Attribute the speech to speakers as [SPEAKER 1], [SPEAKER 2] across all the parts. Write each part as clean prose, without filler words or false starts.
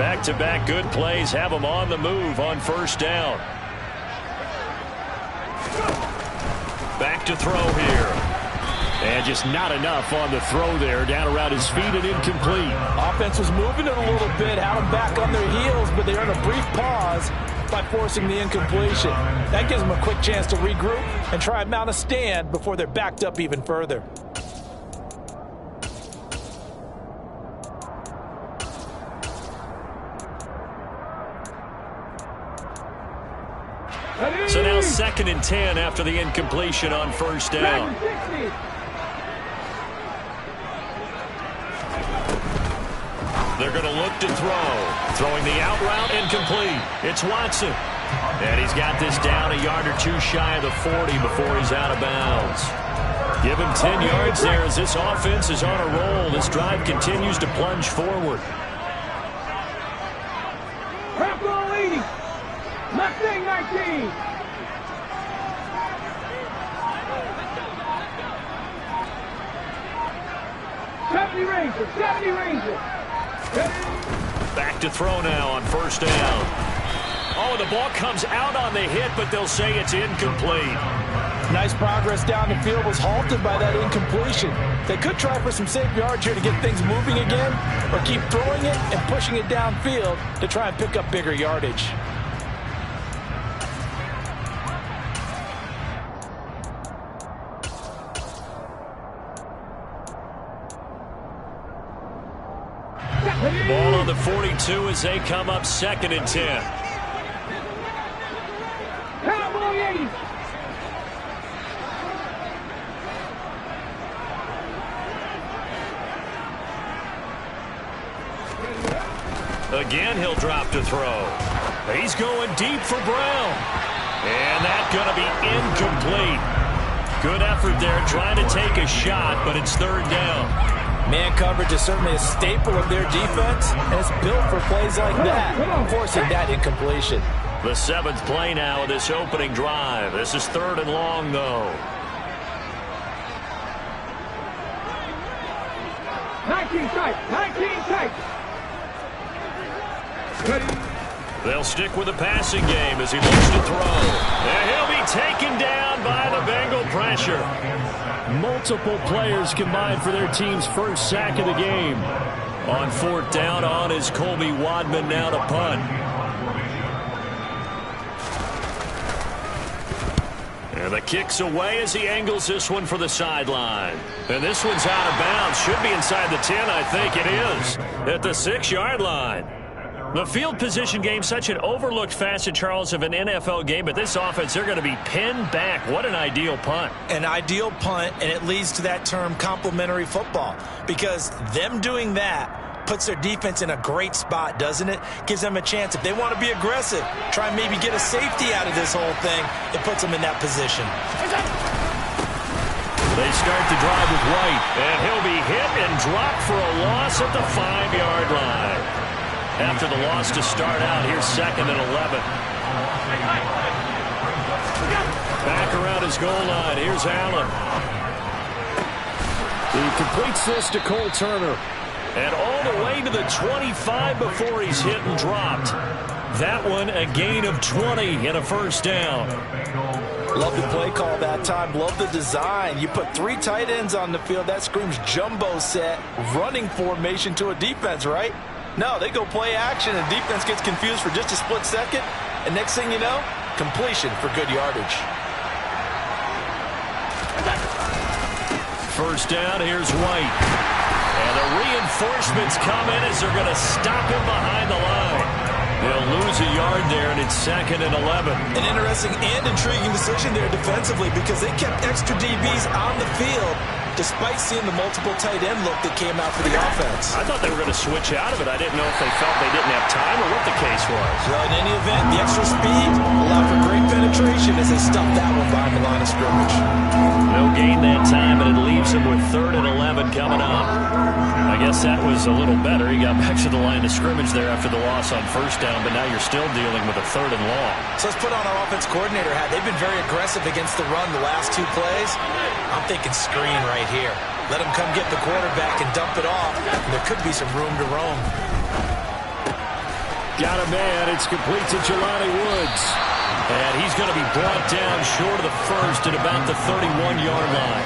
[SPEAKER 1] Back-to-back good plays have them on the move on first down. Back to throw here. And just not enough on the throw there. Down around his feet and incomplete.
[SPEAKER 2] Offense was moving it a little bit, had them back on their heels, but they earned a brief pause by forcing the incompletion. That gives them a quick chance to regroup and try and mount a stand before they're backed up even further.
[SPEAKER 1] So now 2nd and 10 after the incompletion on first down. They're going to look to throw. Throwing the out route incomplete. It's Watson. And he's got this down a yard or two shy of the 40 before he's out of bounds. Give him 10 yards there as this offense is on a roll. This drive continues to plunge forward.
[SPEAKER 3] Purple 80. Mustang 19. Ranger, 70 Ranger.
[SPEAKER 1] Back to throw now on first down. Oh, the ball comes out on the hit, but they'll say it's incomplete.
[SPEAKER 2] Nice progress down the field was halted by that incompletion. They could try for some safe yards here to get things moving again, or keep throwing it and pushing it downfield to try and pick up bigger yardage.
[SPEAKER 1] Ball on the 42 as they come up 2nd and 10.
[SPEAKER 3] Cowboy 80.
[SPEAKER 1] Again, he'll drop to throw. He's going deep for Brown. And that's going to be incomplete. Good effort there trying to take a shot, but it's 3rd down.
[SPEAKER 2] Man coverage is certainly a staple of their defense, and it's built for plays like that, forcing that incompletion.
[SPEAKER 1] The 7th play now of this opening drive. This is 3rd and long, though.
[SPEAKER 3] 19 tight, 19 tight.
[SPEAKER 1] They'll stick with the passing game as he looks to throw. And he'll be taken down by the Bengal pressure. Multiple players combined for their team's first sack of the game. On 4th down, on is Colby Wadman now to punt. And the kick's away as he angles this one for the sideline. And this one's out of bounds. Should be inside the 10, I think it is. At the 6-yard line. The field position game, such an overlooked facet, Charles, of an NFL game, but this offense, they're going to be pinned back. What an ideal punt.
[SPEAKER 2] An ideal punt, and it leads to that term complementary football, because them doing that puts their defense in a great spot, doesn't it? Gives them a chance. If they want to be aggressive, try and maybe get a safety out of this whole thing, it puts them in that position.
[SPEAKER 1] They start the drive with White, and he'll be hit and dropped for a loss at the 5-yard line. After the loss to start out, here's 2nd and 11. Back around his goal line. Here's Allen. He completes this to Cole Turner. And all the way to the 25 before he's hit and dropped. That one a gain of 20 and a first down.
[SPEAKER 2] Love the play call that time. Love the design. You put 3 tight ends on the field. That screams jumbo set, running formation to a defense, right? No, they go play action, and defense gets confused for just a split second. And next thing you know, completion for good yardage.
[SPEAKER 1] First down, here's White. And the reinforcements come in as they're going to stop him behind the line. They'll lose a yard there, and it's 2nd and 11.
[SPEAKER 2] An interesting and intriguing decision there defensively, because they kept extra DBs on the field despite seeing the multiple tight end look that came out for the offense.
[SPEAKER 1] I thought they were going to switch out of it. I didn't know if they felt they didn't have time or what the case was.
[SPEAKER 2] Well, in any event, the extra speed allowed for great penetration as they stuffed that one behind the line of scrimmage.
[SPEAKER 1] No gain that time, and it leaves them with 3rd and 11 coming up. I guess that was a little better. He got back to the line of scrimmage there after the loss on first down, but now you're still dealing with a 3rd and long.
[SPEAKER 2] So let's put on our offense coordinator hat. They've been very aggressive against the run the last 2 plays. I'm thinking screen right here. Let him come get the quarterback and dump it off. There could be some room to roam.
[SPEAKER 1] Got a man. It's complete to Jelani Woods. And he's going to be brought down short of the first at about the 31-yard line.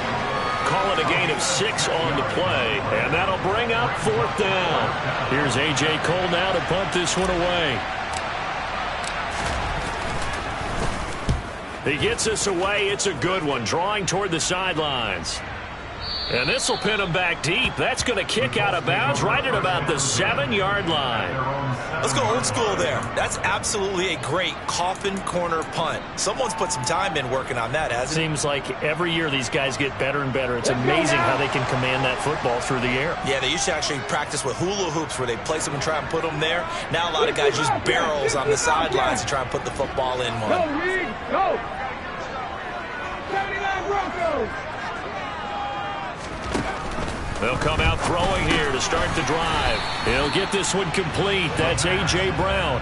[SPEAKER 1] Call it a gain of 6 on the play, and that'll bring up 4th down. Here's A.J. Cole now to punt this one away. He gets us away. It's a good one, drawing toward the sidelines. And this will pin him back deep. That's going to kick out of bounds right at about the 7-yard line.
[SPEAKER 2] Let's go old school there. That's absolutely a great coffin corner punt. Someone's put some time in working on that, hasn't it?
[SPEAKER 1] Seems like every year these guys get better and better. It's amazing how they can command that football through the air.
[SPEAKER 2] Yeah, they used to actually practice with hula hoops where they place them and try and put them there. Now a lot of guys use barrels on the sidelines to try and put the football in one.
[SPEAKER 3] Go, Reed, go! 79 Broncos!
[SPEAKER 1] They'll come out throwing here to start the drive. He'll get this one complete. That's A.J. Brown.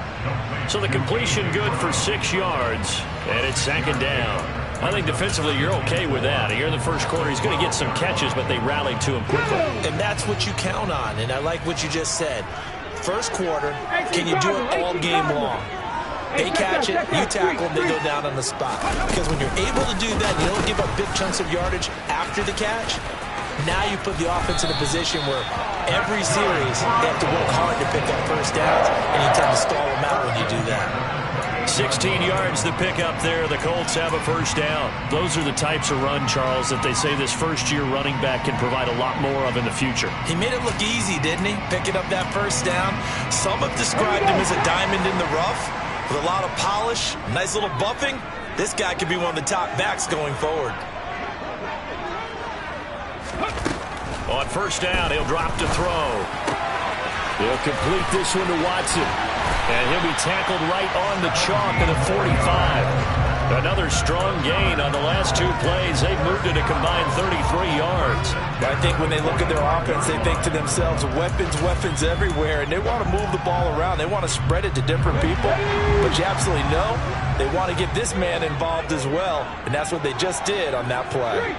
[SPEAKER 1] So the completion good for 6 yards, and it's 2nd down. I think defensively you're okay with that. Here in the first quarter, he's going to get some catches, but they rallied to him quickly.
[SPEAKER 2] And that's what you count on, and I like what you just said. First quarter, can you do it all game long? They catch it, you tackle them, they go down on the spot. Because when you're able to do that, you don't give up big chunks of yardage after the catch. Now you put the offense in a position where every series they have to work hard to pick up first downs, and you tend to stall them out when you do that.
[SPEAKER 1] 16 yards the pick up there. The Colts have a first down. Those are the types of run, Charles, that they say this first-year running back can provide a lot more of in the future.
[SPEAKER 2] He made it look easy, didn't he? Picking up that first down. Some have described him as a diamond in the rough with a lot of polish, nice little buffing. This guy could be one of the top backs going forward.
[SPEAKER 1] On first down, he'll drop to throw. He'll complete this one to Watson. And he'll be tackled right on the chalk at the 45. Another strong gain on the last 2 plays. They've moved it a combined 33 yards.
[SPEAKER 2] I think when they look at their offense, they think to themselves, weapons everywhere, and they want to move the ball around. They want to spread it to different people. But you absolutely know they want to get this man involved as well, and that's what they just did on that play.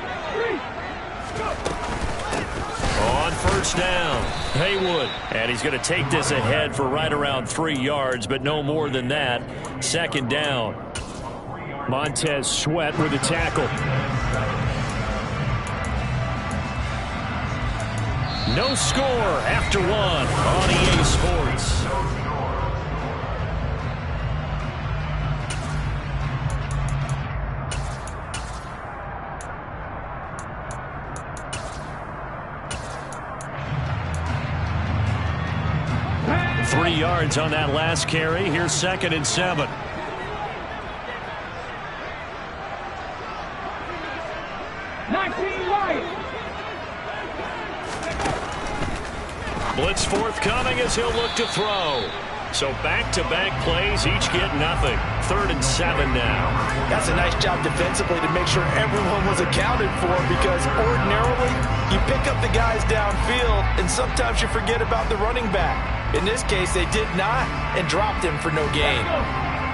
[SPEAKER 1] On first down, Haywood. And he's going to take this ahead for right around 3 yards, but no more than that. 2nd down. Montez Sweat with a tackle. No score after 1 on EA Sports. Three yards on that last carry. Here's 2nd and 7. Blitz forthcoming as he'll look to throw. So back-to-back plays, each get nothing. 3rd and 7 now.
[SPEAKER 2] That's a nice job defensively to make sure everyone was accounted for, because ordinarily you pick up the guys downfield and sometimes you forget about the running back. In this case, they did not and dropped him for no gain.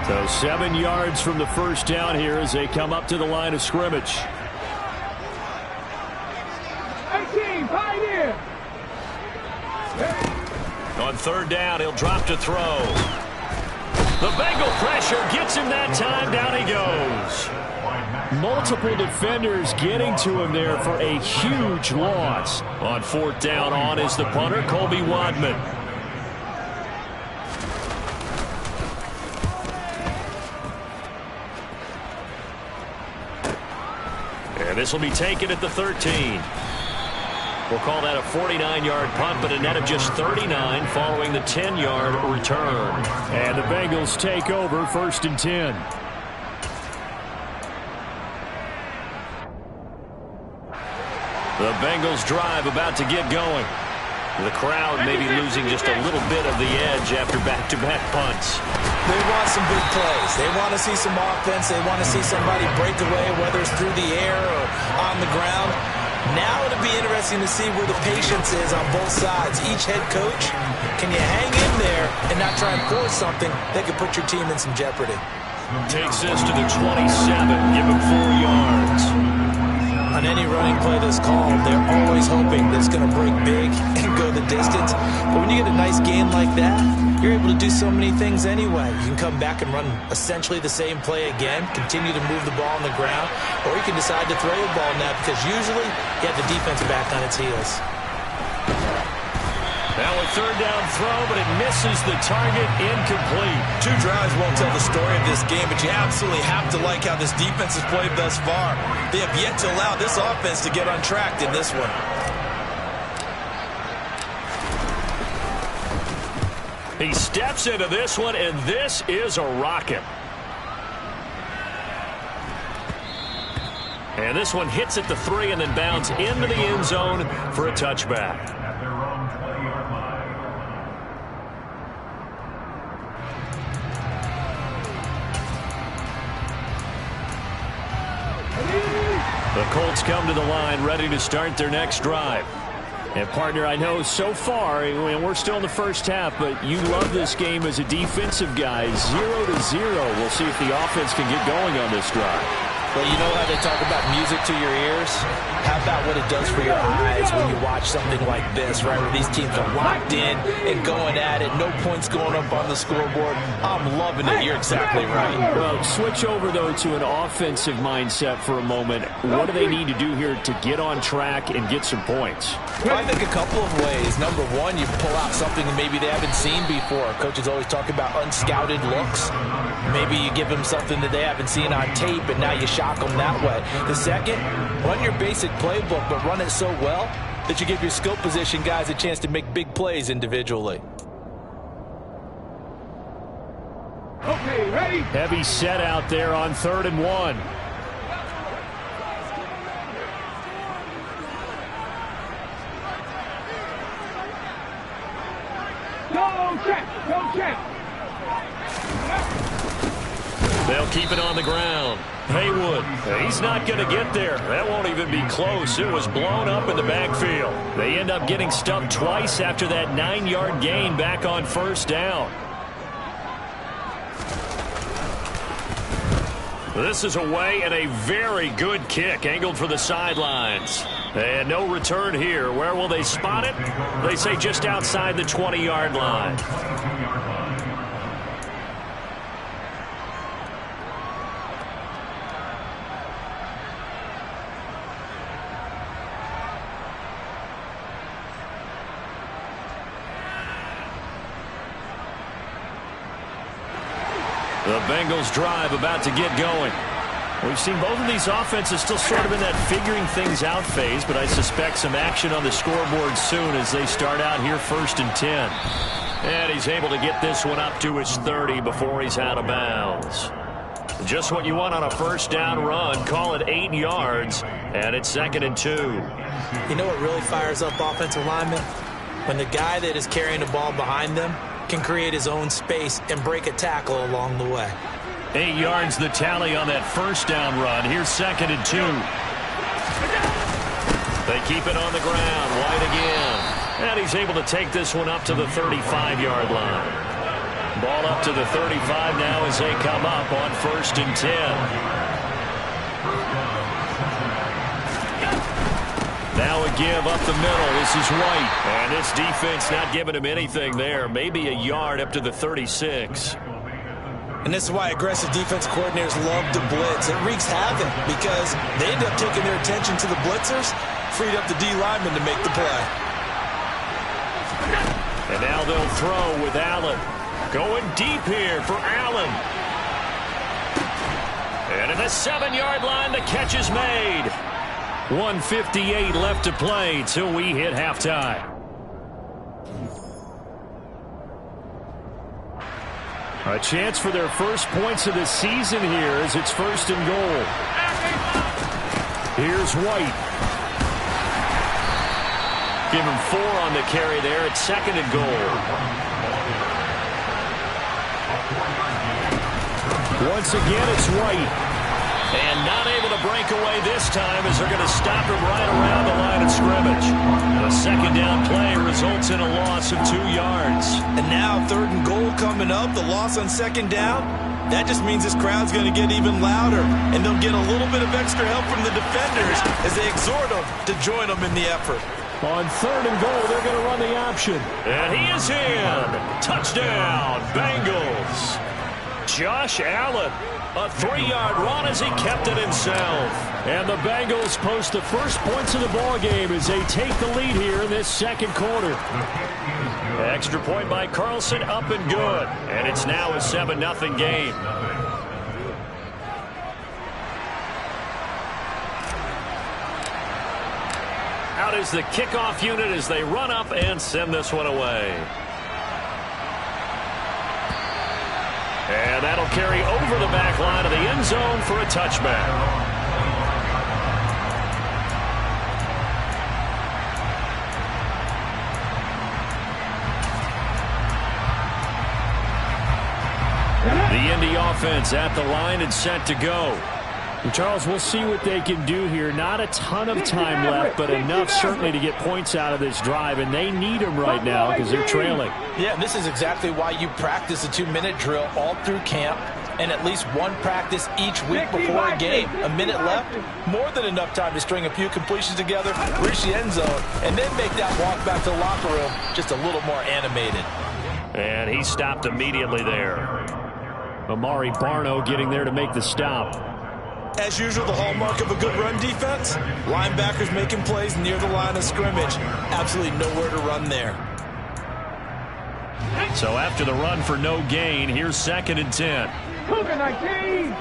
[SPEAKER 1] So 7 yards from the first down here as they come up to the line of scrimmage.
[SPEAKER 3] 18, Pioneer.
[SPEAKER 1] On 3rd down, he'll drop to throw. The Bengal pressure gets him that time. Down he goes. Multiple defenders getting to him there for a huge loss. On 4th down, on is the punter, Colby Wadman. And this will be taken at the 13. We'll call that a 49-yard punt, but a net of just 39 following the 10-yard return. And the Bengals take over 1st and 10. The Bengals drive about to get going. The crowd maybe losing just a little bit of the edge after back-to-back punts.
[SPEAKER 2] They want some big plays. They want to see some offense. They want to see somebody break away, whether it's through the air or on the ground. Now it'll be interesting to see where the patience is on both sides. Each head coach, can you hang in there and not try and force something that could put your team in some jeopardy?
[SPEAKER 1] Takes this to the 27. Give him 4 yards.
[SPEAKER 2] On any running play that's called, they're always hoping that it's going to break big and go the distance. But when you get a nice gain like that, you're able to do so many things anyway. You can come back and run essentially the same play again, continue to move the ball on the ground, or you can decide to throw the ball now because usually you have the defense back on its heels.
[SPEAKER 1] Now a third down throw, but it misses the target, incomplete.
[SPEAKER 2] 2 drives won't tell the story of this game, but you absolutely have to like how this defense has played thus far. They have yet to allow this offense to get untracked in this one.
[SPEAKER 1] He steps into this one, and this is a rocket. And this one hits at the 3 and then bounds into the end zone for a touchback. The Colts come to the line ready to start their next drive. And, partner, I know so far, and we're still in the first half, but you love this game as a defensive guy. 0-0. We'll see if the offense can get going on this drive.
[SPEAKER 2] Well, you know how they talk about music to your ears? How about what it does for your eyes when you watch something like this, right, where these teams are locked in and going at it, no points going up on the scoreboard? I'm loving it. You're exactly right.
[SPEAKER 1] Well, switch over, though, to an offensive mindset for a moment. What do they need to do here to get on track and get some points?
[SPEAKER 2] Well, I think a couple of ways. Number one, you pull out something that maybe they haven't seen before. Coaches always talk about unscouted looks. Maybe you give them something that they haven't seen on tape, and now you shock them that way. The second, run your basic playbook, but run it so well that you give your skill position guys a chance to make big plays individually.
[SPEAKER 3] Okay, ready?
[SPEAKER 1] Heavy set out there on 3rd and 1.
[SPEAKER 3] Go check! Go check!
[SPEAKER 1] They'll keep it on the ground. Haywood, he's not going to get there. That won't even be close. It was blown up in the backfield. They end up getting stuffed twice after that 9-yard gain back on 1st down. This is away and a very good kick angled for the sidelines. And no return here. Where will they spot it? They say just outside the 20-yard line. The Bengals drive about to get going. We've seen both of these offenses still sort of in that figuring things out phase, but I suspect some action on the scoreboard soon as they start out here 1st and 10. And he's able to get this one up to his 30 before he's out of bounds. Just what you want on a 1st down run. Call it 8 yards, and it's 2nd and 2.
[SPEAKER 2] You know what really fires up offensive linemen? When the guy that is carrying the ball behind them can create his own space and break a tackle along the way.
[SPEAKER 1] 8 yards the tally on that 1st down run. Here's 2nd and 2. They keep it on the ground. White again. And he's able to take this one up to the 35-yard line. Ball up to the 35 now as they come up on 1st and 10. Now a give up the middle. This is White. And this defense not giving him anything there. Maybe a yard up to the 36.
[SPEAKER 2] And this is why aggressive defense coordinators love to blitz. It wreaks havoc because they end up taking their attention to the blitzers, freed up the D lineman to make the play.
[SPEAKER 1] And now they'll throw with Allen. Going deep here for Allen. And at the 7-yard line, the catch is made. 1:58 left to play till we hit halftime. A chance for their first points of the season here as it's 1st and goal. Here's White. Give him 4 on the carry there. It's 2nd and goal. Once again, it's White. And not able to break away this time as they're going to stop him right around the line of scrimmage. A second down play results in a loss of 2 yards.
[SPEAKER 2] And now 3rd and goal coming up. The loss on 2nd down. That just means this crowd's going to get even louder. And they'll get a little bit of extra help from the defenders as they exhort them to join them in the effort.
[SPEAKER 4] On 3rd and goal, they're going to run the option.
[SPEAKER 1] And he is in. Touchdown, Bengals. Josh Allen. A 3-yard run as he kept it himself.
[SPEAKER 4] And the Bengals post the first points of the ball game as they take the lead here in this 2nd quarter.
[SPEAKER 1] Extra point by Carlson, up and good. And it's now a 7-0 game. Out is the kickoff unit as they run up and send this one away. And that'll carry over the back line of the end zone for a touchback. The Indy offense at the line and set to go.
[SPEAKER 4] And Charles, we'll see what they can do here. Not a ton of time left, but enough certainly to get points out of this drive, and they need them right now because they're trailing.
[SPEAKER 2] Yeah, and this is exactly why you practice a 2-minute drill all through camp and at least one practice each week before a game. A minute left, more than enough time to string a few completions together, reach the end zone, and then make that walk back to the locker room just a little more animated.
[SPEAKER 1] And he stopped immediately there.
[SPEAKER 4] Amari Barno getting there to make the stop.
[SPEAKER 2] As usual, the hallmark of a good run defense, linebackers making plays near the line of scrimmage. Absolutely nowhere to run there.
[SPEAKER 1] So after the run for no gain, here's 2nd and 10.
[SPEAKER 3] Cougar 19.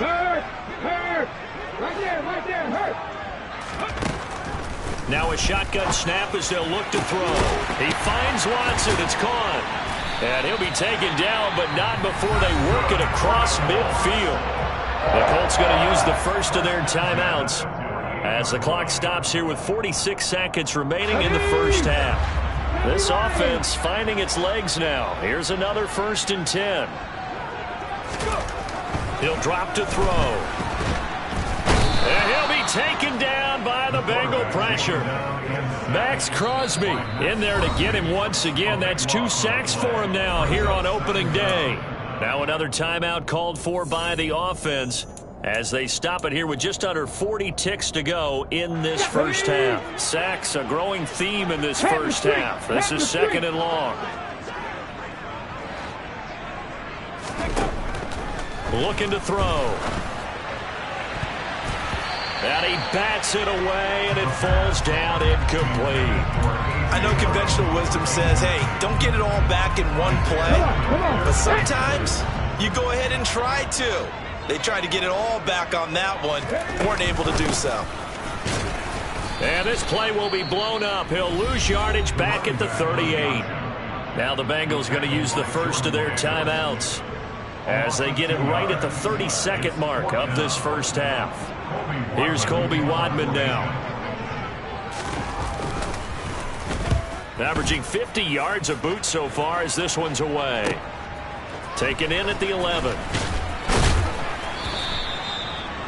[SPEAKER 3] Hurt. Right there.
[SPEAKER 1] Now a shotgun snap as they'll look to throw. He finds Watson. It's caught. And he'll be taken down, but not before they work it across midfield. The Colts going to use the first of their timeouts as the clock stops here with 46 seconds remaining in the first half. This offense finding its legs now. Here's another 1st and 10. He'll drop to throw. And he'll be taken down by the Bengal pressure. Max Crosby in there to get him once again. That's 2 sacks for him now here on opening day. Now another timeout called for by the offense as they stop it here with just under 40 ticks to go in this first half. Sacks, a growing theme in this first half. This is 2nd and long. Looking to throw. And he bats it away, and it falls down incomplete.
[SPEAKER 2] I know conventional wisdom says, hey, don't get it all back in one play. But sometimes you go ahead and try to. They tried to get it all back on that one. Weren't able to do so.
[SPEAKER 1] And this play will be blown up. He'll lose yardage back at the 38. Now the Bengals going to use the first of their timeouts as they get it right at the 32nd mark of this first half. Here's Colby Wadman now. Averaging 50 yards a boot so far as this one's away. Taken in at the 11.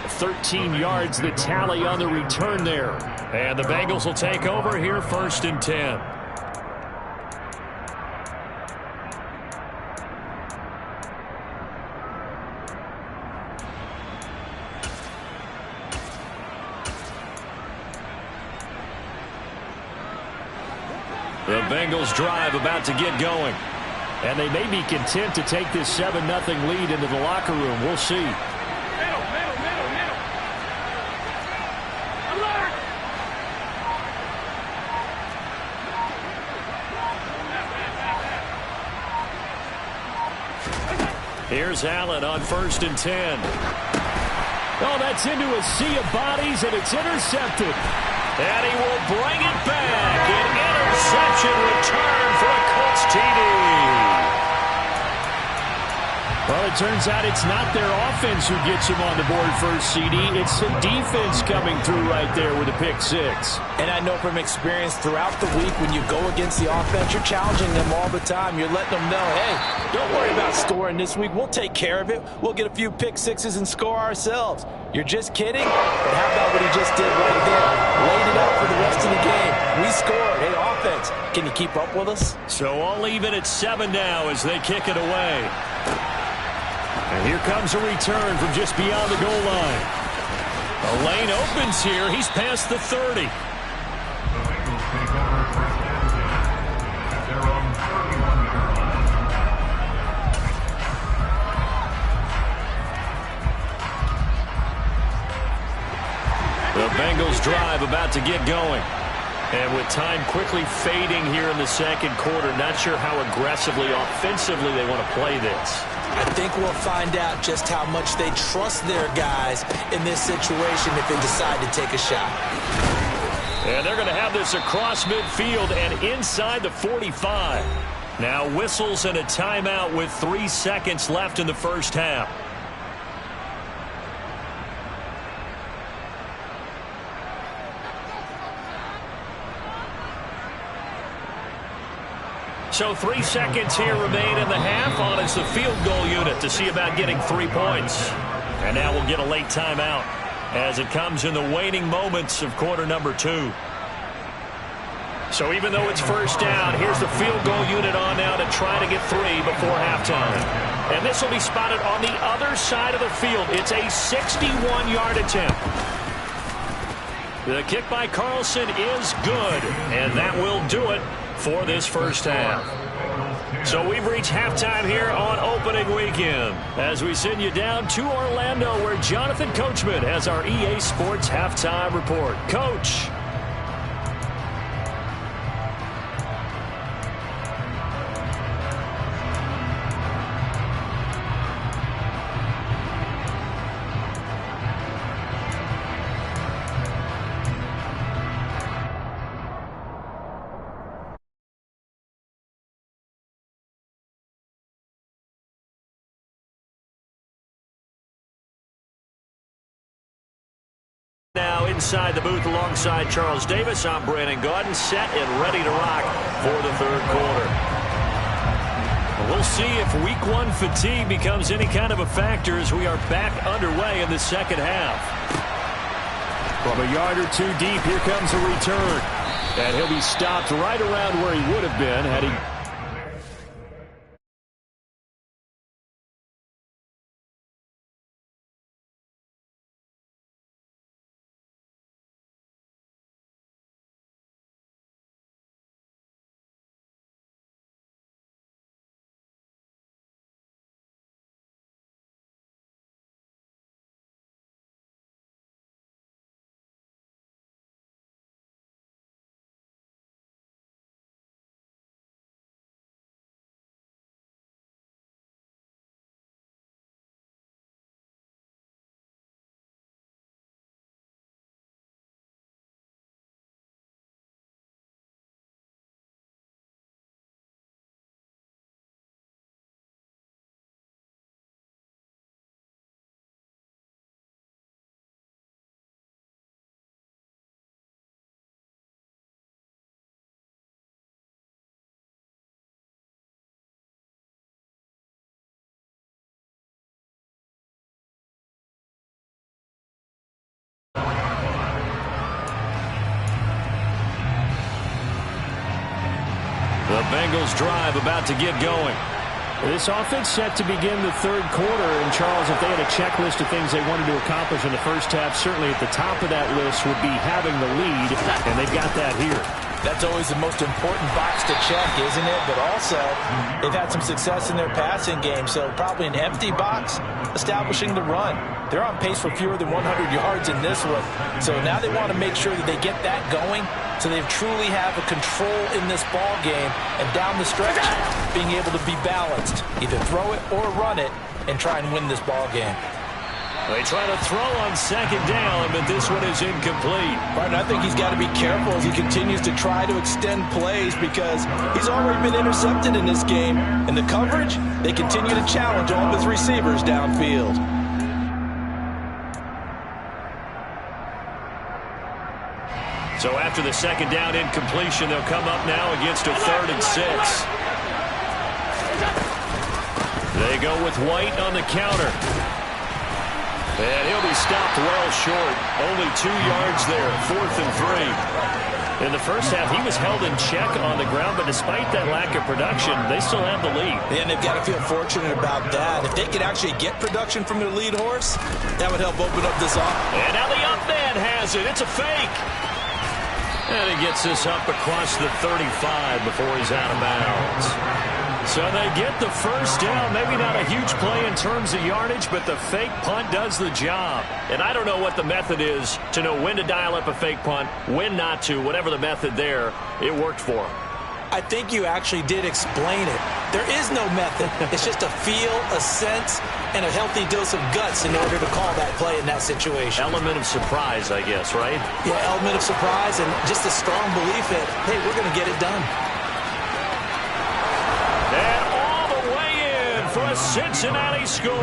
[SPEAKER 1] 13 yards the tally on the return there. And the Bengals will take over here 1st and 10. The Bengals drive about to get going.
[SPEAKER 4] And they may be content to take this 7-0 lead into the locker room. We'll see.
[SPEAKER 1] Here's Allen on 1st and 10.
[SPEAKER 4] Oh, that's into a sea of bodies, and it's intercepted.
[SPEAKER 1] And he will bring it back. An interception return for a Colts TD.
[SPEAKER 4] Well, it turns out it's not their offense who gets him on the board first, CD. It's the defense coming through right there with a pick six.
[SPEAKER 2] And I know from experience throughout the week when you go against the offense, you're challenging them all the time. You're letting them know, hey, don't worry about scoring this week. We'll take care of it. We'll get a few pick sixes and score ourselves. You're just kidding? But how about what he just did right there? Laid it out for the rest of the game. We scored. Hey, offense, can you keep up with us?
[SPEAKER 1] So all even at 7 now as they kick it away. And here comes a return from just beyond the goal line. The lane opens here. He's past the 30. The Bengals drive about to get going. And with time quickly fading here in the second quarter, not sure how aggressively, offensively they want to play this.
[SPEAKER 2] I think we'll find out just how much they trust their guys in this situation if they decide to take a shot.
[SPEAKER 1] And they're going to have this across midfield and inside the 45. Now whistles and a timeout with 3 seconds left in the first half. So 3 seconds here remain in the half. On is the field goal unit to see about getting 3 points. And now we'll get a late timeout as it comes in the waning moments of quarter number 2. So even though it's first down, here's the field goal unit on now to try to get 3 before halftime. And this will be spotted on the other side of the field. It's a 61-yard attempt. The kick by Carlson is good, and that will do it for this first half. So we've reached halftime here on opening weekend as we send you down to Orlando where Jonathan Coachman has our EA Sports halftime report. Coach. Now inside the booth alongside Charles Davis, I'm Brandon Gaudin, set and ready to rock for the third quarter. We'll see if week 1 fatigue becomes any kind of a factor as we are back underway in the second half. From a yard or 2 deep, here comes a return. And he'll be stopped right around where he would have been had he... The Bengals drive about to get going.
[SPEAKER 4] This offense set to begin the third quarter. And, Charles, if they had a checklist of things they wanted to accomplish in the first half, certainly at the top of that list would be having the lead, and they've got that here.
[SPEAKER 2] That's always the most important box to check, isn't it? But also, they've had some success in their passing game, so probably an empty box establishing the run. They're on pace for fewer than 100 yards in this one. So now they want to make sure that they get that going so they truly have a control in this ball game. And down the stretch, being able to be balanced, either throw it or run it, and try and win this ball game.
[SPEAKER 1] They try to throw on second down, but this one is incomplete.
[SPEAKER 2] Right, and I think he's got to be careful as he continues to try to extend plays because he's already been intercepted in this game. And the coverage, they continue to challenge all of his receivers downfield.
[SPEAKER 1] So after the second down incompletion, they'll come up now against a 3rd and 6. They go with White on the counter. And he'll be stopped well short. Only 2 yards there, 4th and 3. In the first half, he was held in check on the ground, but despite that lack of production, they still have the lead.
[SPEAKER 2] And they've got to feel fortunate about that. If they could actually get production from their lead horse, that would help open up this offense.
[SPEAKER 1] And now the up man has it. It's a fake. And he gets this up across the 35 before he's out of bounds. So they get the first down. Maybe not a huge play in terms of yardage, but the fake punt does the job. And I don't know what the method is to know when to dial up a fake punt, when not to. Whatever the method there, it worked for him.
[SPEAKER 2] I think you actually did explain it. There is no method. It's just a feel, a sense, and a healthy dose of guts in order to call that play in that situation.
[SPEAKER 1] Element of surprise, I guess, right?
[SPEAKER 2] Yeah, element of surprise and just a strong belief that, hey, we're going to get it done.
[SPEAKER 1] And all the way in for a Cincinnati score.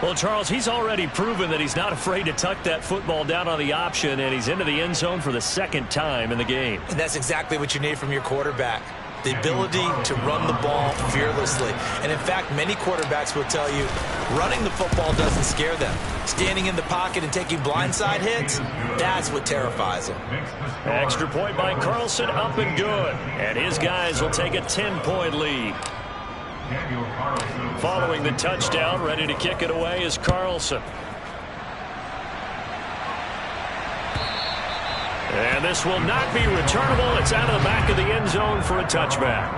[SPEAKER 1] Well, Charles, he's already proven that he's not afraid to tuck that football down on the option, and he's into the end zone for the 2nd time in the game.
[SPEAKER 2] And that's exactly what you need from your quarterback. The ability to run the ball fearlessly. And in fact, many quarterbacks will tell you running the football doesn't scare them. Standing in the pocket and taking blindside hits, that's what terrifies them.
[SPEAKER 1] Extra point by Carlson, up and good. And his guys will take a 10-point lead. Following the touchdown, ready to kick it away is Carlson. And this will not be returnable. It's out of the back of the end zone for a touchback.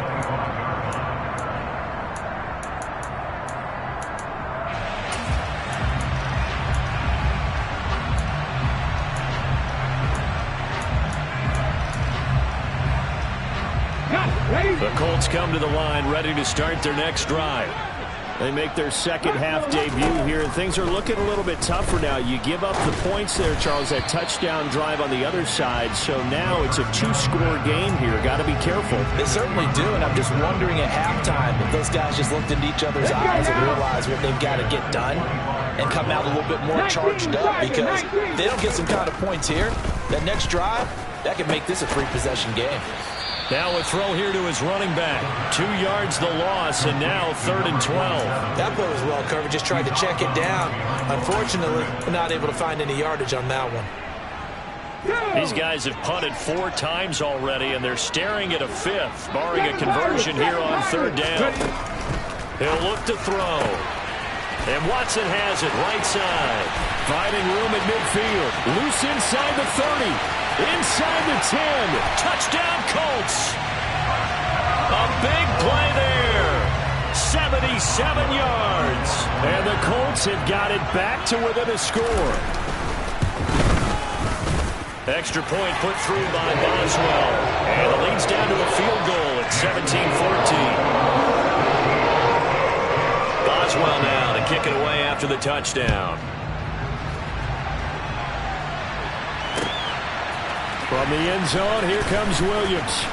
[SPEAKER 1] The Colts come to the line, ready to start their next drive.
[SPEAKER 4] They make their second half debut here, and things are looking a little bit tougher now. You give up the points there, Charles, that touchdown drive on the other side. So now it's a 2-score game here. Got to be careful.
[SPEAKER 2] They certainly do, and I'm just wondering at halftime if those guys just looked into each other's eyes and realized what they've got to get done and come out a little bit more charged up, because if they don't get some kind of points here, that next drive, that could make this a 3-possession game.
[SPEAKER 1] Now a throw here to his running back. 2 yards the loss, and now 3rd and 12.
[SPEAKER 2] That play was well covered. Just tried to check it down. Unfortunately, not able to find any yardage on that one.
[SPEAKER 1] These guys have punted 4 times already, and they're staring at a 5th, barring a conversion here on 3rd down. He'll look to throw. And Watson has it right side. Finding room at midfield. Loose inside the 30. Inside the 10. Touchdown, Colts. A big play there. 77 yards. And the Colts have got it back to within a score. Extra point put through by Boswell. And it leads down to a field goal at 17-14. Boswell now to kick it away after the touchdown. From the end zone, here comes Williams.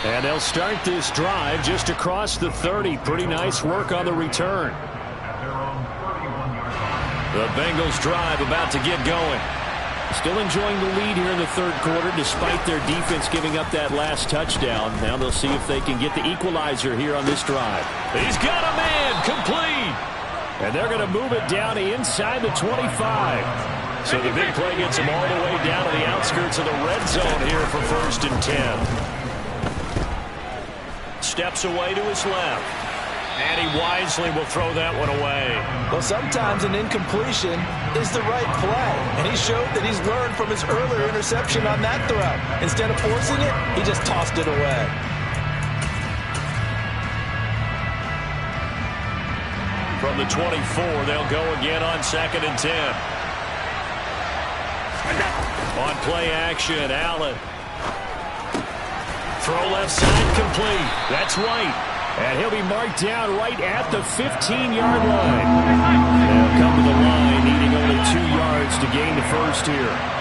[SPEAKER 1] And they'll start this drive just across the 30. Pretty nice work on the return. The Bengals drive about to get going. Still enjoying the lead here in the 3rd quarter despite their defense giving up that last touchdown. Now they'll see if they can get the equalizer here on this drive. He's got a man, complete. And they're going to move it down inside the 25. So the big play gets him all the way down to the outskirts of the red zone here for 1st and 10. Steps away to his left. And he wisely will throw that one away.
[SPEAKER 2] Well, sometimes an incompletion is the right play. And he showed that he's learned from his earlier interception on that throw. Instead of forcing it, he just tossed it away.
[SPEAKER 1] From the 24, they'll go again on 2nd and 10. On play action, Allen. Throw left side complete. That's White.
[SPEAKER 4] And he'll be marked down right at the 15-yard line. They'll come to the line, needing only 2 yards to gain the first here.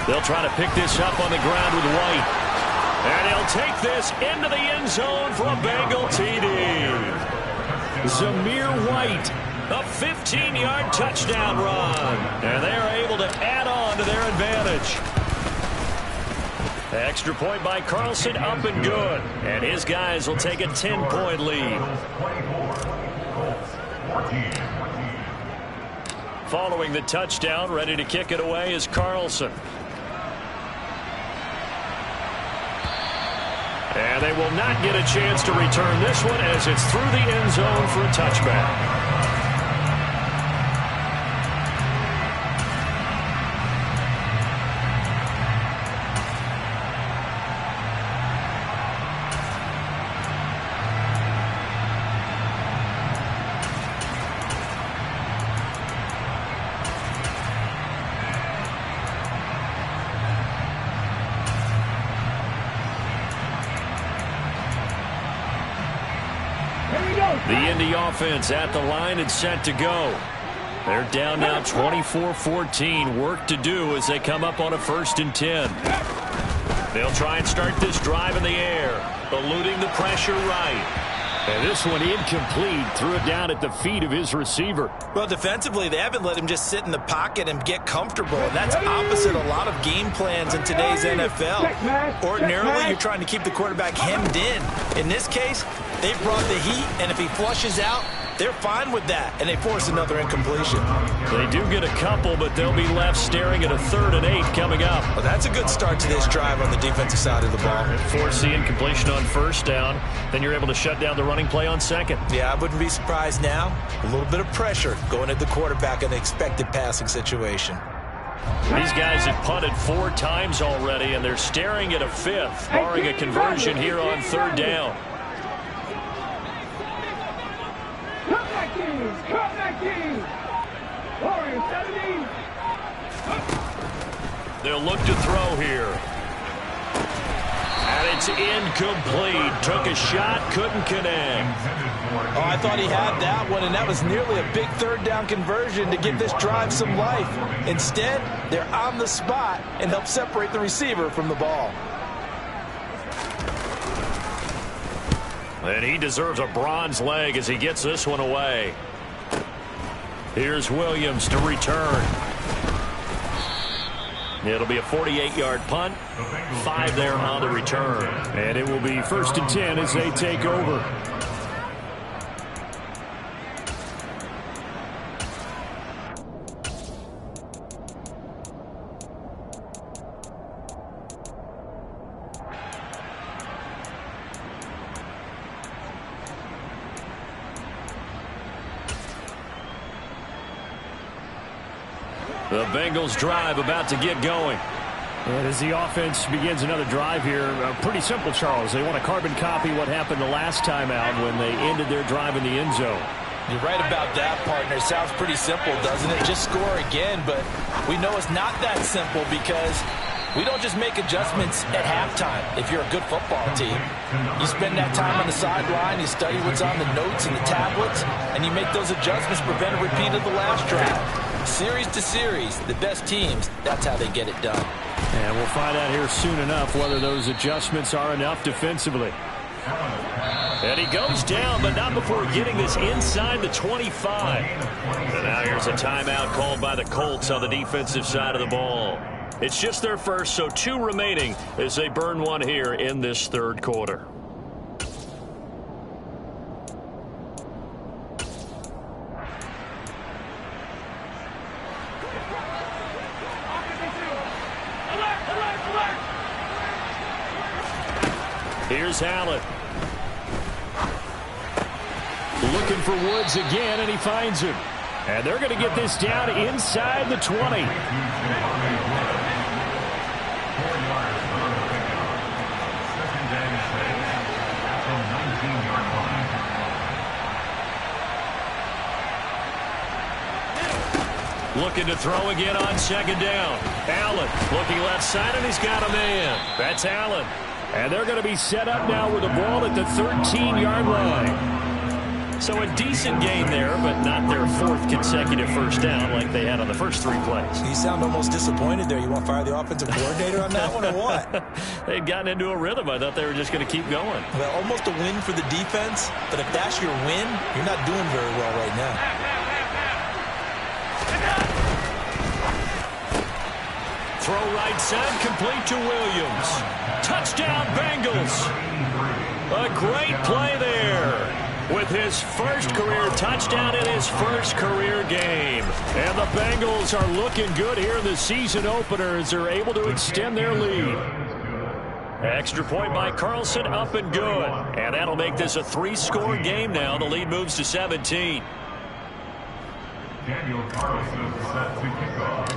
[SPEAKER 1] They'll try to pick this up on the ground with White. And he'll take this into the end zone for a Bengal TD. Zamir White, a 15-yard touchdown run. And they are able to add on to their advantage. Extra point by Carlson, up and good. And his guys will take a 10-point lead. Following the touchdown, ready to kick it away is Carlson. And they will not get a chance to return this one as it's through the end zone for a touchback. The Indy offense at the line and set to go. They're down now 24-14. Work to do as they come up on a 1st and 10. They'll try and start this drive in the air, eluding the pressure right.
[SPEAKER 4] And this one incomplete. Threw it down at the feet of his receiver.
[SPEAKER 2] Well, defensively, they haven't let him just sit in the pocket and get comfortable. And that's opposite a lot of game plans in today's NFL. Ordinarily, you're trying to keep the quarterback hemmed in. In this case, they brought the heat, and if he flushes out, they're fine with that, and they force another incompletion.
[SPEAKER 1] They do get a couple, but they'll be left staring at a 3rd and 8 coming up.
[SPEAKER 2] Well, that's a good start to this drive on the defensive side of the ball.
[SPEAKER 1] Force the incompletion on 1st down, then you're able to shut down the running play on 2nd.
[SPEAKER 2] Yeah, I wouldn't be surprised now. A little bit of pressure going at the quarterback in an expected passing situation.
[SPEAKER 1] These guys have punted 4 times already, and they're staring at a 5th, barring a conversion here on 3rd down.
[SPEAKER 3] Cut that key! Warriors 70!
[SPEAKER 1] They'll look to throw here. And it's incomplete. Took a shot, couldn't connect.
[SPEAKER 2] Oh, I thought he had that one, and that was nearly a big 3rd down conversion to give this drive some life. Instead, they're on the spot and help separate the receiver from the ball.
[SPEAKER 1] And he deserves a bronze leg as he gets this one away. Here's Williams to return. It'll be a 48-yard punt. 5 there on the return.
[SPEAKER 4] And it will be 1st and 10 as they take over.
[SPEAKER 1] The Bengals drive about to get going.
[SPEAKER 4] And as the offense begins another drive here, pretty simple, Charles. They want to carbon copy what happened the last time out when they ended their drive in the end zone.
[SPEAKER 2] You're right about that, partner. It sounds pretty simple, doesn't it? Just score again, but we know it's not that simple because we don't just make adjustments at halftime if you're a good football team. You spend that time on the sideline, you study what's on the notes and the tablets, and you make those adjustments to prevent a repeat of the last drive. Series to series, the best teams, that's how they get it done.
[SPEAKER 4] And we'll find out here soon enough whether those adjustments are enough defensively.
[SPEAKER 1] And he goes down, but not before getting this inside the 25. And now here's a timeout called by the Colts on the defensive side of the ball. It's just their first, so 2 remaining as they burn one here in this 3rd quarter. Here's Allen.
[SPEAKER 4] Looking for Woods again, and he finds him. And they're going to get this down inside the 20.
[SPEAKER 1] Looking to throw again on second down. Allen looking left side, and he's got a man. That's Allen.
[SPEAKER 4] And they're going to be set up now with the ball at the 13-yard line.
[SPEAKER 1] So a decent game there, but not their fourth consecutive first down like they had on the first 3 plays.
[SPEAKER 2] You sound almost disappointed there. You want to fire the offensive coordinator on that one or what?
[SPEAKER 1] They'd gotten into a rhythm. I thought they were just going to keep going.
[SPEAKER 2] Well, almost a win for the defense, but if that's your win, you're not doing very well right now.
[SPEAKER 1] Throw right side, complete to Williams. Touchdown, Bengals. A great play there. With his first career touchdown in his first career game. And the Bengals are looking good here in the season opener as they're able to extend their lead. Extra point by Carlson, up and good. And that'll make this a 3-score game now. The lead moves to 17.
[SPEAKER 5] Daniel Carlson set to kick off.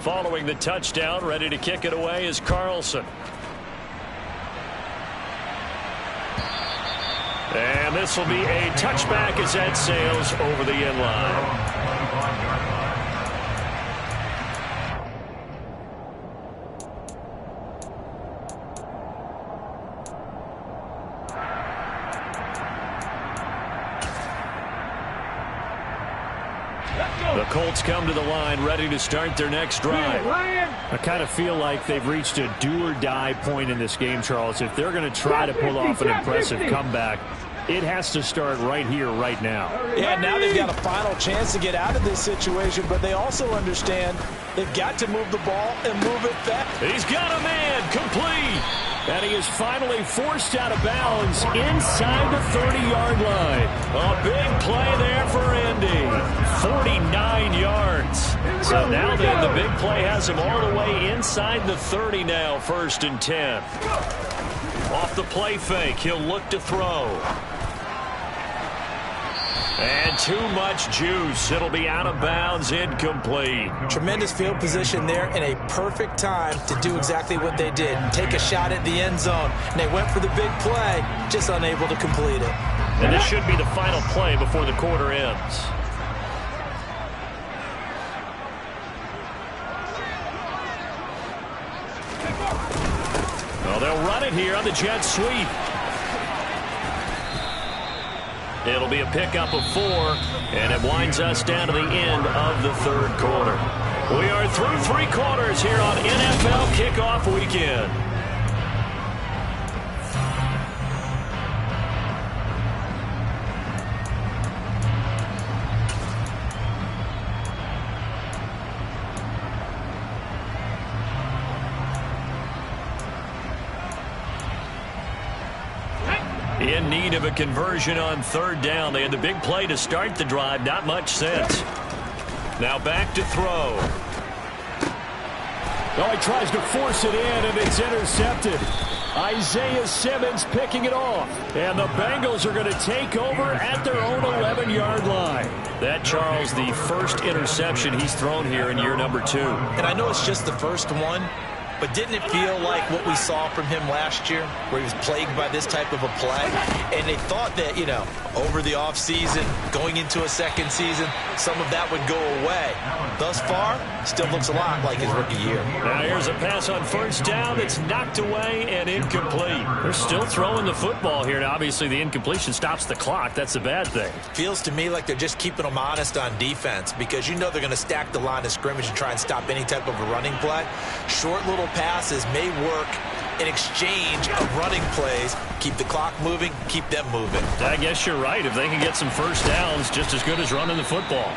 [SPEAKER 1] Following the touchdown, ready to kick it away is Carlson. And this will be a touchback as that sails over the end line. The Colts come to the line ready to start their next drive.
[SPEAKER 4] I kind of feel like they've reached a do-or-die point in this game, Charles. If they're going to try to pull off an impressive comeback, it has to start right here, right now.
[SPEAKER 2] Yeah, now they've got a final chance to get out of this situation, but they also understand they've got to move the ball and move it fast.
[SPEAKER 1] He's got a man, complete.
[SPEAKER 4] And he is finally forced out of bounds inside the 30-yard line.
[SPEAKER 1] A big play there for Indy. 49 yards. So now then, the big play has him all the way inside the 30 now, 1st and 10. Off the play fake, he'll look to throw. And too much juice. It'll be out of bounds, incomplete.
[SPEAKER 2] Tremendous field position there and a perfect time to do exactly what they did. Take a shot at the end zone. And they went for the big play, just unable to complete it.
[SPEAKER 1] And this should be the final play before the quarter ends. Well, they'll run it here on the jet sweep. It'll be a pickup of 4, and it winds us down to the end of the 3rd quarter. We are through 3 quarters here on NFL Kickoff Weekend. In need of a conversion on 3rd down. They had the big play to start the drive. Not much sense. Now back to throw.
[SPEAKER 4] Oh, he tries to force it in, and it's intercepted. Isaiah Simmons picking it off. And the Bengals are going to take over at their own 11-yard line.
[SPEAKER 1] That, Charles, the first interception he's thrown here in year number 2.
[SPEAKER 2] And I know it's just the first one, but didn't it feel like what we saw from him last year, where he was plagued by this type of a play? And they thought that, you know, over the offseason, going into a second season, some of that would go away. Thus far, still looks a lot like his rookie year.
[SPEAKER 1] Now here's a pass on 1st down that's knocked away and incomplete. They're still throwing the football here. Now, obviously, the incompletion stops the clock. That's a bad thing.
[SPEAKER 2] Feels to me like they're just keeping them honest on defense, because you know they're going to stack the line of scrimmage and try and stop any type of a running play. Short little passes may work in exchange of running plays. Keep the clock moving, keep them moving.
[SPEAKER 1] I guess you're right. If they can get some first downs, just as good as running the football.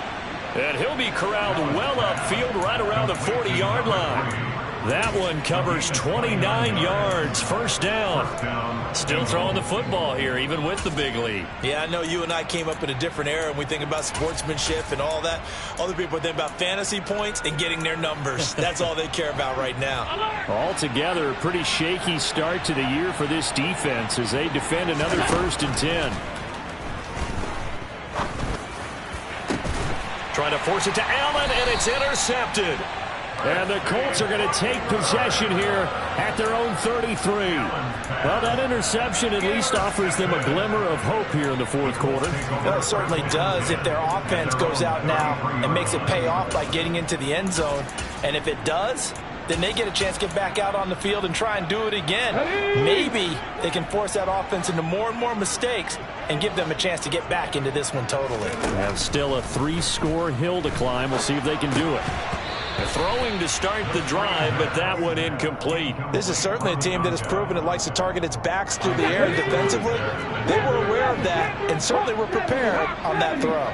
[SPEAKER 1] And he'll be corralled well upfield right around the 40-yard line. That one covers 29 yards, 1st down. Still throwing the football here, even with the big lead.
[SPEAKER 2] Yeah, I know you and I came up in a different era, and we think about sportsmanship and all that. Other people think about fantasy points and getting their numbers. That's all they care about right now.
[SPEAKER 4] Altogether, a pretty shaky start to the year for this defense as they defend another 1st and 10.
[SPEAKER 1] Trying to force it to Allen, and it's intercepted.
[SPEAKER 4] And the Colts are going to take possession here at their own 33. Well, that interception at least offers them a glimmer of hope here in the fourth quarter.
[SPEAKER 2] Well, it certainly does if their offense goes out now and makes it pay off by getting into the end zone. And if it does, then they get a chance to get back out on the field and try and do it again. Maybe they can force that offense into more and more mistakes and give them a chance to get back into this one totally.
[SPEAKER 4] We have still a 3-score hill to climb. We'll see if they can do it.
[SPEAKER 1] Throwing to start the drive, but that one incomplete.
[SPEAKER 2] This is certainly a team that has proven it likes to target its backs through the air and defensively. They were aware of that and certainly were prepared on that throw.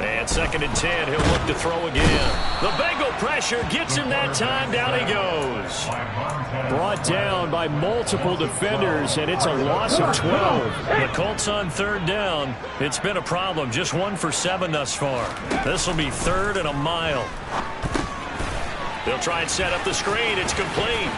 [SPEAKER 1] And 2nd and 10, he'll look to throw again. The Bengal pressure gets him that time. Down he goes.
[SPEAKER 4] Brought down by multiple defenders, and it's a loss of 12.
[SPEAKER 1] The Colts on 3rd down. It's been a problem. Just 1 for 7 thus far. This will be 3rd and a mile. They'll try and set up the screen. It's complete.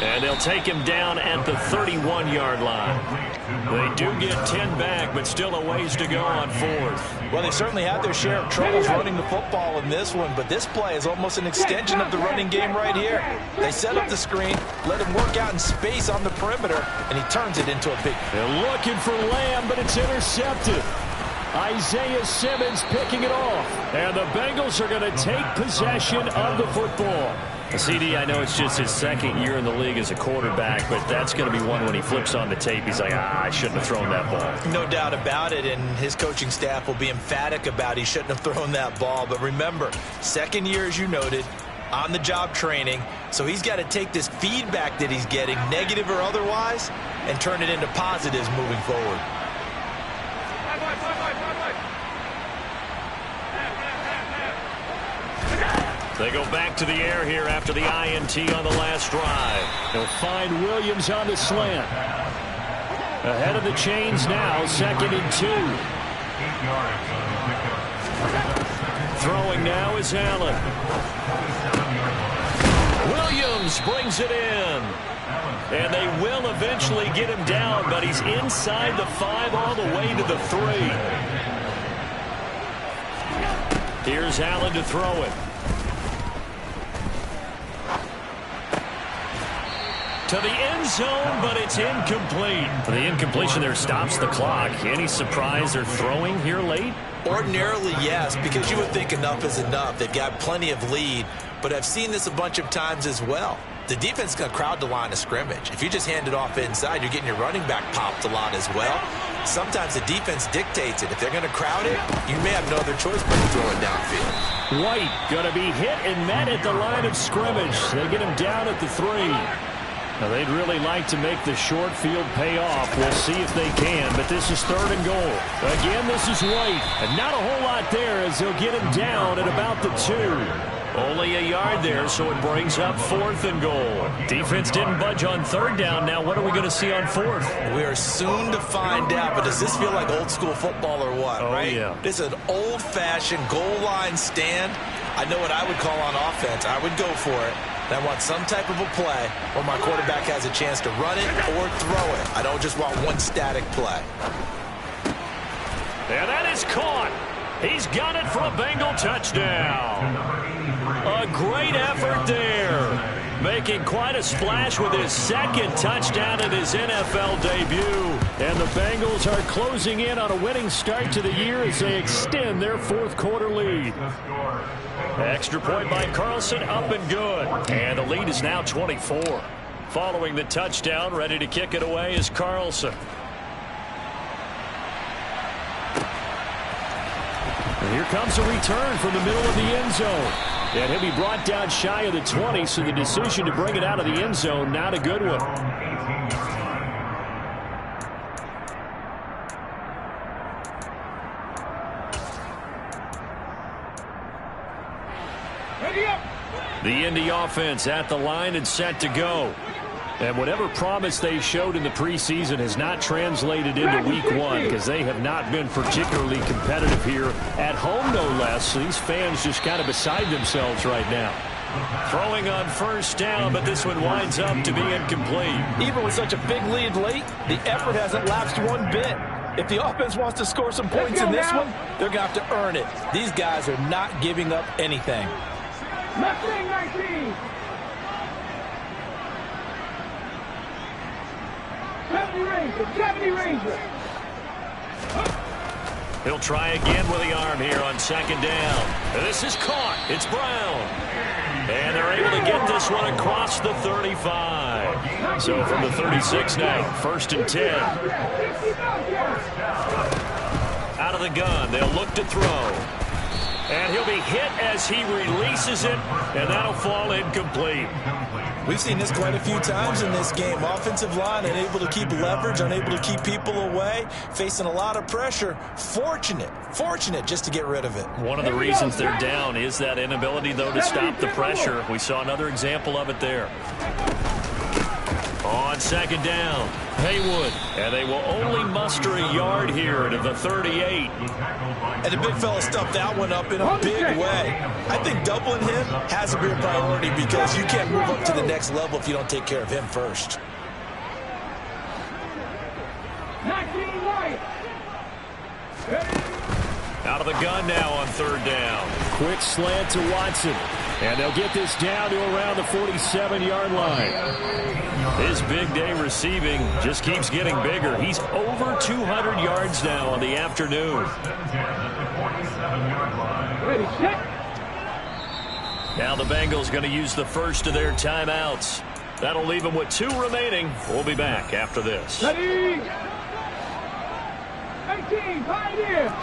[SPEAKER 1] And they'll take him down at the 31-yard line. They do get 10 back, but still a ways to go on 4th.
[SPEAKER 2] Well, they certainly had their share of troubles running the football in this one, but this play is almost an extension of the running game right here. They set up the screen, let him work out in space on the perimeter, and he turns it into a big...
[SPEAKER 4] They're looking for Lamb, but it's intercepted. Isaiah Simmons picking it off. And the Bengals are going to take possession of the football.
[SPEAKER 1] CD, I know it's just his 2nd year in the league as a quarterback, but that's going to be one when he flips on the tape. He's like, I shouldn't have thrown that ball.
[SPEAKER 2] No doubt about it, and his coaching staff will be emphatic about he shouldn't have thrown that ball. But remember, 2nd year, as you noted, on-the-job training, so he's got to take this feedback that he's getting, negative or otherwise, and turn it into positives moving forward.
[SPEAKER 1] They go back to the air here after the INT on the last drive.
[SPEAKER 4] They'll find Williams on the slant. Ahead of the chains now, 2nd and 2.
[SPEAKER 1] Throwing now is Allen. Williams brings it in. And they will eventually get him down, but he's inside the 5 all the way to the 3. Here's Allen to throw it. To the end zone, but it's incomplete. The incompletion there stops the clock. Any surprise they're throwing here late?
[SPEAKER 2] Ordinarily, yes, because you would think enough is enough. They've got plenty of lead, but I've seen this a bunch of times as well. The defense is going to crowd the line of scrimmage. If you just hand it off inside, you're getting your running back popped a lot as well. Sometimes the defense dictates it. If they're going to crowd it, you may have no other choice but to throw it downfield.
[SPEAKER 4] White going to be hit and met at the line of scrimmage. They get him down at the 3. Now, they'd really like to make the short field pay off. We'll see if they can, but this is 3rd and goal. Again, this is White, and not a whole lot there as they'll get him down at about the 2.
[SPEAKER 1] Only a yard there, so it brings up 4th and goal. Defense didn't budge on 3rd down. Now, what are we going to see on 4th?
[SPEAKER 2] We are soon to find out, but does this feel like old school football or what, right?
[SPEAKER 1] Yeah.
[SPEAKER 2] This is an old-fashioned goal line stand. I know what I would call on offense. I would go for it. I want some type of a play where my quarterback has a chance to run it or throw it. I don't just want one static play.
[SPEAKER 1] And that is caught. He's got it for a Bengal touchdown. A great effort there. Making quite a splash with his 2nd touchdown in his NFL debut.
[SPEAKER 4] And the Bengals are closing in on a winning start to the year as they extend their 4th quarter lead.
[SPEAKER 1] Extra point by Carlson, up and good. And the lead is now 24. Following the touchdown, ready to kick it away is Carlson.
[SPEAKER 4] And here comes a return from the middle of the end zone. And he'll be brought down shy of the 20, so the decision to bring it out of the end zone, not a good one.
[SPEAKER 1] The Indy offense at the line and set to go.
[SPEAKER 4] And whatever promise they showed in the preseason has not translated into week 1 because they have not been particularly competitive here at home, no less. So these fans just kind of beside themselves right now.
[SPEAKER 1] Throwing on 1st down, but this one winds up to be incomplete.
[SPEAKER 2] Even with such a big lead late, the effort hasn't lapsed one bit. If the offense wants to score some points in this one, they're going to have to earn it. These guys are not giving up anything.
[SPEAKER 3] Mustang 19. 70 Ranger.
[SPEAKER 1] He'll try again with the arm here on second down. And this is caught. It's Brown. And they're able to get this one across the 35. So from the 36 now, 1st and 10. Out of the gun, they'll look to throw. And he'll be hit as he releases it, and that'll fall incomplete.
[SPEAKER 2] We've seen this quite a few times in this game. Offensive line unable to keep leverage, unable to keep people away, facing a lot of pressure. Fortunate just to get rid of it.
[SPEAKER 1] One of the reasons they're down is that inability, though, to stop the pressure. We saw another example of it there. On second down, Haywood. And they will only muster a yard here to the 38.
[SPEAKER 2] And the big fella stuffed that one up in a big way. I think doubling him has to be a priority because you can't move up to the next level if you don't take care of him first.
[SPEAKER 3] 19 White.
[SPEAKER 1] Out of the gun now on 3rd down.
[SPEAKER 4] Quick slant to Watson. And they'll get this down to around the 47-yard line.
[SPEAKER 1] His big day receiving just keeps getting bigger. He's over 200 yards now on the afternoon.
[SPEAKER 3] Ready, set.
[SPEAKER 1] Now the Bengals going to use the first of their timeouts. That'll leave them with 2 remaining. We'll be back after this.
[SPEAKER 3] Ready. 18, Pioneer.